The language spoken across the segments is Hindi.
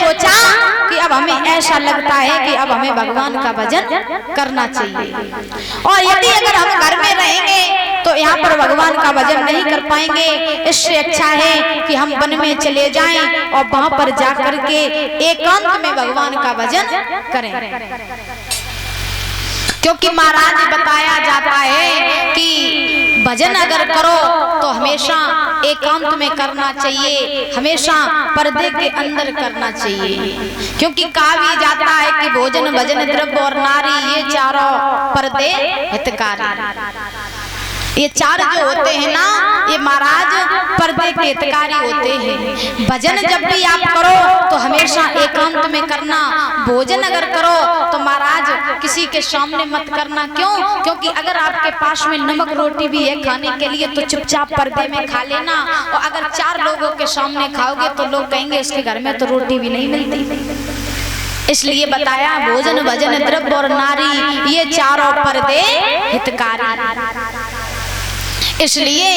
सोचा कि अब हमें ऐसा लगता है कि अब हमें भगवान का भजन करना चाहिए, और यदि अगर हम घर में रहेंगे तो यहाँ पर भगवान का भजन नहीं कर पाएंगे। इससे अच्छा है कि हम वन में चले जाएं और वहां पर जाकर के एकांत में भगवान का भजन करें, क्योंकि महाराज बताया जाता है कि भजन अगर करो तो हमेशा एकांत में करना चाहिए, हमेशा पर्दे के अंदर करना चाहिए, क्योंकि कहा भी जाता है कि भोजन भजन द्रव्य और नारी ये चारों पर्दे हितकारी। ये चार जो होते हैं ना, ये महाराज पर्दे के हितकारी होते हैं। भजन जब भी आप करो तो हमेशा एकांत में करना, भोजन अगर करो तो महाराज किसी के सामने मत करना। क्यों? क्योंकि अगर आपके पास में नमक रोटी भी है खाने के लिए तो चुपचाप पर्दे में खा लेना, और अगर 4 लोगों के सामने खाओगे तो लोग कहेंगे इसके घर में तो रोटी भी नहीं मिलती। इसलिए बताया भोजन भजन द्रव्य और नारी ये चारों पर्दे हितकारी। इसलिए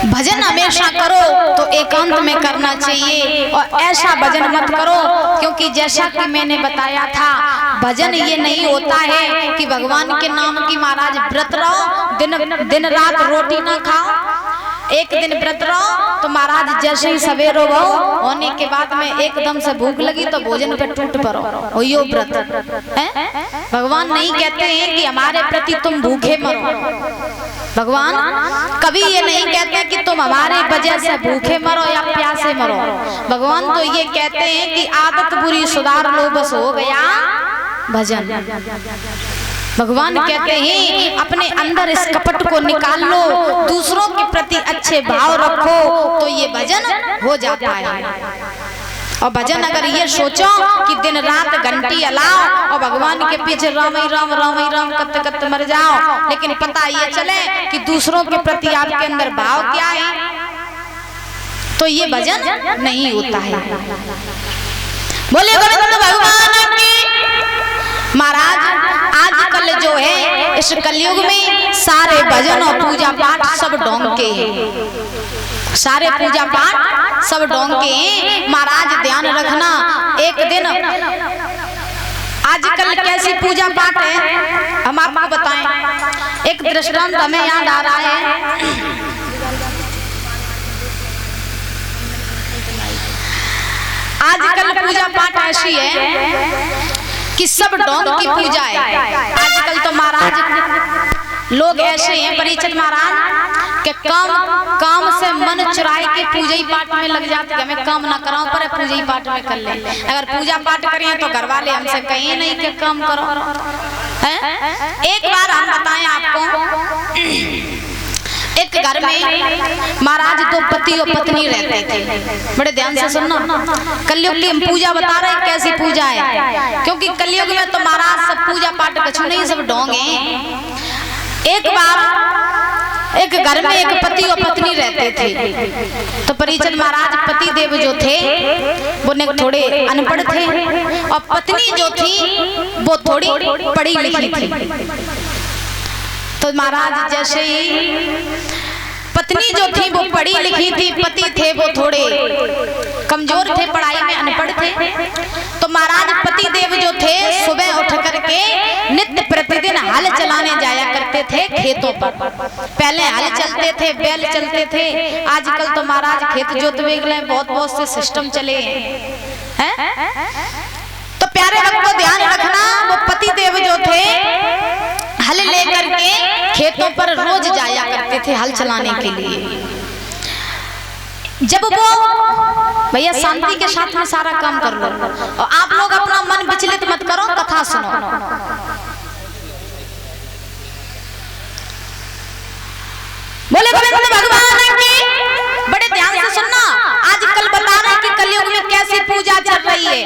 भजन हमेशा करो तो एकांत में करना चाहिए, और ऐसा भजन मत करो, क्योंकि जैसा कि मैंने बताया था भजन ये नहीं होता है कि भगवान के नाम की महाराज व्रत रहो, दिन रात रोटी ना खाओ। एक दिन व्रत रहो तो महाराज जैसे ही सवेरो होने के बाद में एकदम से भूख लगी तो भोजन पे टूट पड़ो, हो यो व्रत है। भगवान नहीं कहते हैं कि हमारे प्रति तुम भूखे मरो, भगवान कभी ये नहीं कहते कि तुम हमारे वजह से भूखे मरो या प्यासे मरो। भगवान तो ये कहते हैं कि आदत बुरी सुधार लो, बस हो गया भजन। भगवान कहते हैं अपने अंदर इस कपट को निकाल लो, दूसरों के प्रति अच्छे भाव रखो तो ये भजन हो जाता है। और भजन अगर ये सोचो कि दिन रात घंटी अलाओ और भगवान के पीछे राम ही राम राम ही राम कत कत मर जाओ, लेकिन पता ये चले कि दूसरों के प्रति आपके अंदर भाव क्या है, तो ये भजन नहीं होता है। बोले गोविंद भगवान की। महाराज आजकल जो है इस कलयुग में सारे भजन और पूजा पाठ सब ढोंग के हैं, सारे पूजा पाठ सब ढोंग के हैं। महाराज ध्यान रखना, एक दिन आजकल कैसी पूजा पाठ है हम आपको बताएं। एक दृष्टांत हमें याद आ रहा है। आजकल पूजा पाठ ऐसी है कि सब ढोंग की पूजा है। आजकल तो महाराज लोग ऐसे हैं परिचित महाराज के काम से मन चुराए के पूजा ही पाठ में लग जाते हैं। हमें काम ना कराओ पर पूजा ही पाठ में कर ले। अगर पूजा पाठ करें तो घर वाले हमसे कहें नहीं कि काम करो है? एक बार हम बताएं आपको, एक घर में महाराज 2 पति और पत्नी रहते थे। बड़े ध्यान से सुनना, कलयुग की हम पूजा बता रहे हैं कैसी पूजा है, क्योंकि कलयुग में तो महाराज सब पूजा पाठ कछु नहीं, सब ढोंग हैं। एक बार एक घर में एक पति और पत्नी रहते थे। तो परिचित महाराज पति देव जो थे वो थोड़े अनपढ़ थे, और पत्नी जो थी वो थोड़ी पढ़ी लिखी थी। तो महाराज जैसे ही पत्नी जो थी वो पढ़ी लिखी थी, पति थे वो थोड़े कमजोर थे, पढ़ाई में अनपढ़ थे। तो महाराज पति देव जो थे सुबह उठ करके नित्य प्रतिदिन हल चलाने जाया करते थे खेतों पर। पहले हल चलते थे, बैल चलते थे, आजकल तो महाराज खेत जोत वेगले बहुत से सिस्टम चले हैं। तो प्यारे भक्त को ध्यान रखना, वो पति देव जो थे हल लेकर के खेतों पर रोज जाया करते थे हल चलाने के लिए। जब वो भैया शांति के साथ में सारा काम कर लो, और आप लोग अपना मन विचलित मत करो, कथा सुनो। बोले गोविंद भगवान की। बड़े ध्यान से सुनना, आजकल बता रहे हैं कि कलयुग में कैसी पूजा चल रही है।